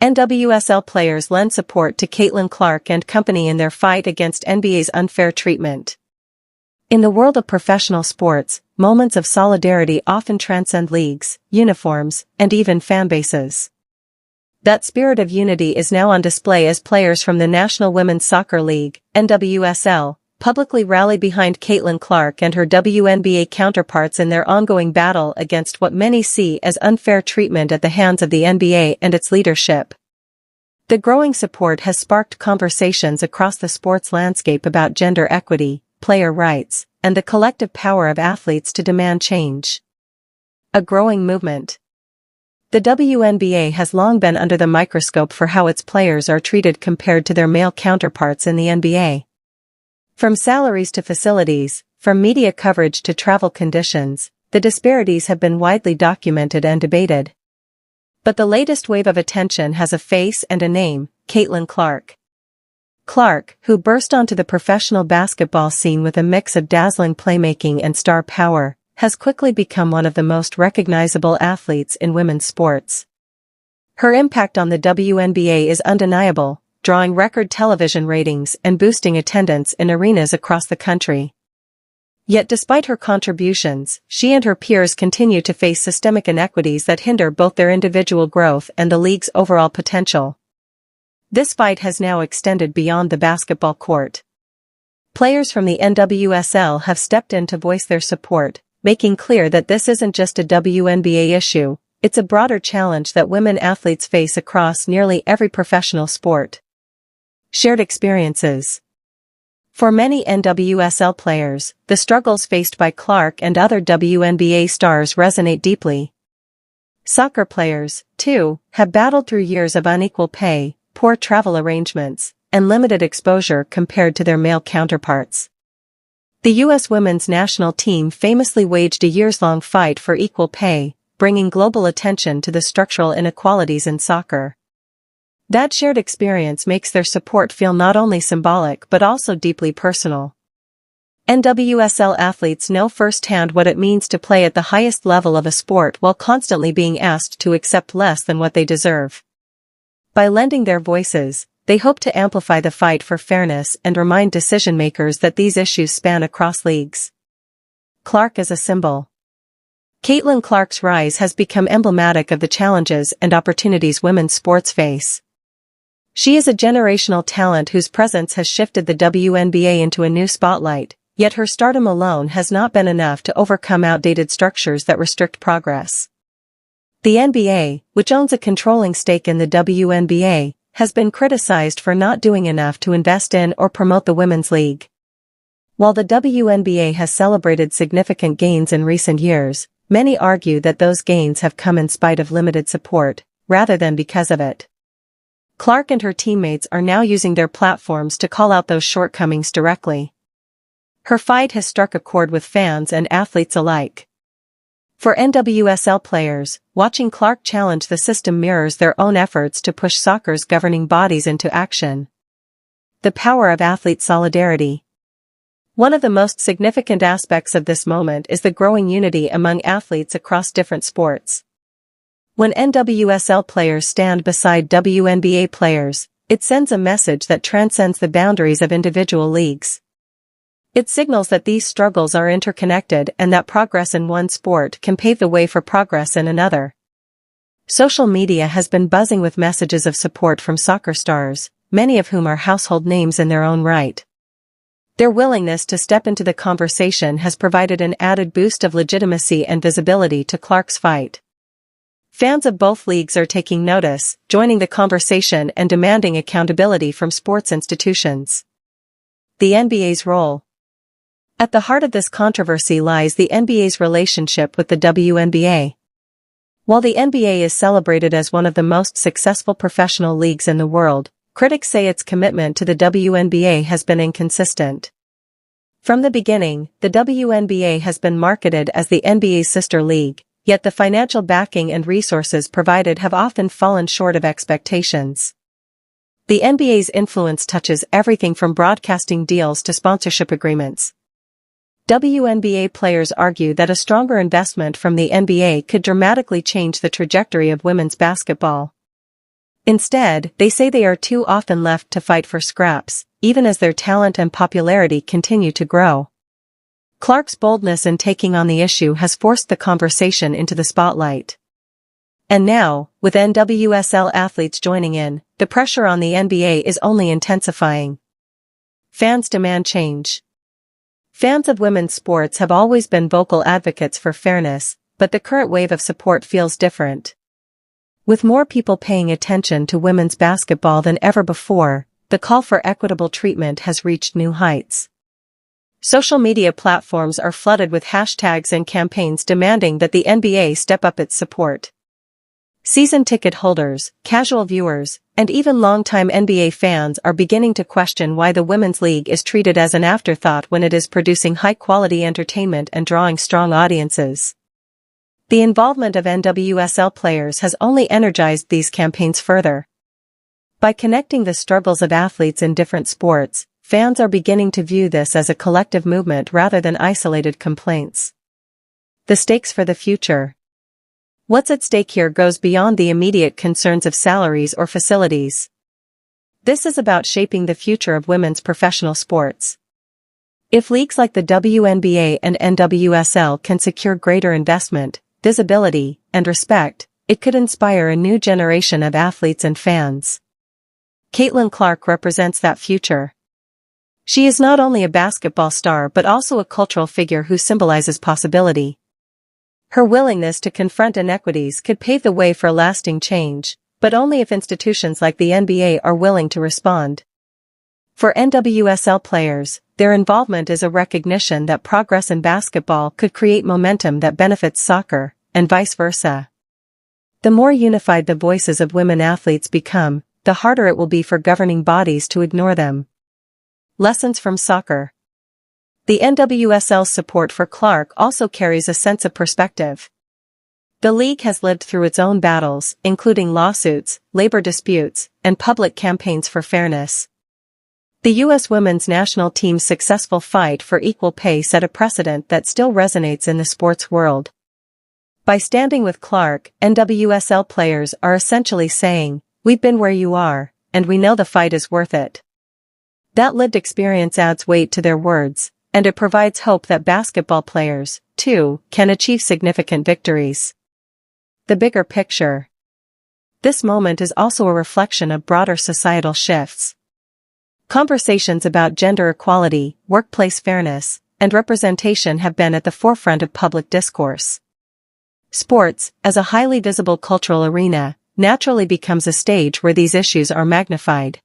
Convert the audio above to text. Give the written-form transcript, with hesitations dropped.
NWSL players lend support to Caitlin Clark and company in their fight against NBA's unfair treatment. In the world of professional sports, moments of solidarity often transcend leagues, uniforms, and even fan bases. That spirit of unity is now on display as players from the National Women's Soccer League, NWSL, publicly rally behind Caitlin Clark and her WNBA counterparts in their ongoing battle against what many see as unfair treatment at the hands of the NBA and its leadership. The growing support has sparked conversations across the sports landscape about gender equity, player rights, and the collective power of athletes to demand change. A growing movement. The WNBA has long been under the microscope for how its players are treated compared to their male counterparts in the NBA. From salaries to facilities, from media coverage to travel conditions, the disparities have been widely documented and debated. But the latest wave of attention has a face and a name: Caitlin Clark. Clark, who burst onto the professional basketball scene with a mix of dazzling playmaking and star power, has quickly become one of the most recognizable athletes in women's sports. Her impact on the WNBA is undeniable, drawing record television ratings and boosting attendance in arenas across the country. Yet despite her contributions, she and her peers continue to face systemic inequities that hinder both their individual growth and the league's overall potential. This fight has now extended beyond the basketball court. Players from the NWSL have stepped in to voice their support, making clear that this isn't just a WNBA issue, it's a broader challenge that women athletes face across nearly every professional sport. Shared experiences. For many NWSL players, the struggles faced by Clark and other WNBA stars resonate deeply. Soccer players, too, have battled through years of unequal pay, poor travel arrangements, and limited exposure compared to their male counterparts. The U.S. women's national team famously waged a years-long fight for equal pay, bringing global attention to the structural inequalities in soccer. That shared experience makes their support feel not only symbolic but also deeply personal. NWSL athletes know firsthand what it means to play at the highest level of a sport while constantly being asked to accept less than what they deserve. By lending their voices, they hope to amplify the fight for fairness and remind decision-makers that these issues span across leagues. Clark as a symbol. Caitlin Clark's rise has become emblematic of the challenges and opportunities women's sports face. She is a generational talent whose presence has shifted the WNBA into a new spotlight, yet her stardom alone has not been enough to overcome outdated structures that restrict progress. The NBA, which owns a controlling stake in the WNBA, has been criticized for not doing enough to invest in or promote the women's league. While the WNBA has celebrated significant gains in recent years, many argue that those gains have come in spite of limited support, rather than because of it. Clark and her teammates are now using their platforms to call out those shortcomings directly. Her fight has struck a chord with fans and athletes alike. For NWSL players, watching Clark challenge the system mirrors their own efforts to push soccer's governing bodies into action. The power of athlete solidarity. One of the most significant aspects of this moment is the growing unity among athletes across different sports. When NWSL players stand beside WNBA players, it sends a message that transcends the boundaries of individual leagues. It signals that these struggles are interconnected and that progress in one sport can pave the way for progress in another. Social media has been buzzing with messages of support from soccer stars, many of whom are household names in their own right. Their willingness to step into the conversation has provided an added boost of legitimacy and visibility to Clark's fight. Fans of both leagues are taking notice, joining the conversation and demanding accountability from sports institutions. The NBA's role. At the heart of this controversy lies the NBA's relationship with the WNBA. While the NBA is celebrated as one of the most successful professional leagues in the world, critics say its commitment to the WNBA has been inconsistent. From the beginning, the WNBA has been marketed as the NBA's sister league, yet the financial backing and resources provided have often fallen short of expectations. The NBA's influence touches everything from broadcasting deals to sponsorship agreements. WNBA players argue that a stronger investment from the NBA could dramatically change the trajectory of women's basketball. Instead, they say they are too often left to fight for scraps, even as their talent and popularity continue to grow. Clark's boldness in taking on the issue has forced the conversation into the spotlight. And now, with NWSL athletes joining in, the pressure on the NBA is only intensifying. Fans demand change. Fans of women's sports have always been vocal advocates for fairness, but the current wave of support feels different. With more people paying attention to women's basketball than ever before, the call for equitable treatment has reached new heights. Social media platforms are flooded with hashtags and campaigns demanding that the NBA step up its support. Season ticket holders, casual viewers, and even longtime NBA fans are beginning to question why the Women's League is treated as an afterthought when it is producing high-quality entertainment and drawing strong audiences. The involvement of NWSL players has only energized these campaigns further. By connecting the struggles of athletes in different sports, fans are beginning to view this as a collective movement rather than isolated complaints. The stakes for the future. What's at stake here goes beyond the immediate concerns of salaries or facilities. This is about shaping the future of women's professional sports. If leagues like the WNBA and NWSL can secure greater investment, visibility, and respect, it could inspire a new generation of athletes and fans. Caitlin Clark represents that future. She is not only a basketball star but also a cultural figure who symbolizes possibility. Her willingness to confront inequities could pave the way for lasting change, but only if institutions like the NBA are willing to respond. For NWSL players, their involvement is a recognition that progress in basketball could create momentum that benefits soccer, and vice versa. The more unified the voices of women athletes become, the harder it will be for governing bodies to ignore them. Lessons from soccer. The NWSL's support for Clark also carries a sense of perspective. The league has lived through its own battles, including lawsuits, labor disputes, and public campaigns for fairness. The U.S. women's national team's successful fight for equal pay set a precedent that still resonates in the sports world. By standing with Clark, NWSL players are essentially saying, "We've been where you are, and we know the fight is worth it." That lived experience adds weight to their words, and it provides hope that basketball players, too, can achieve significant victories. The bigger picture. This moment is also a reflection of broader societal shifts. Conversations about gender equality, workplace fairness, and representation have been at the forefront of public discourse. Sports, as a highly visible cultural arena, naturally becomes a stage where these issues are magnified.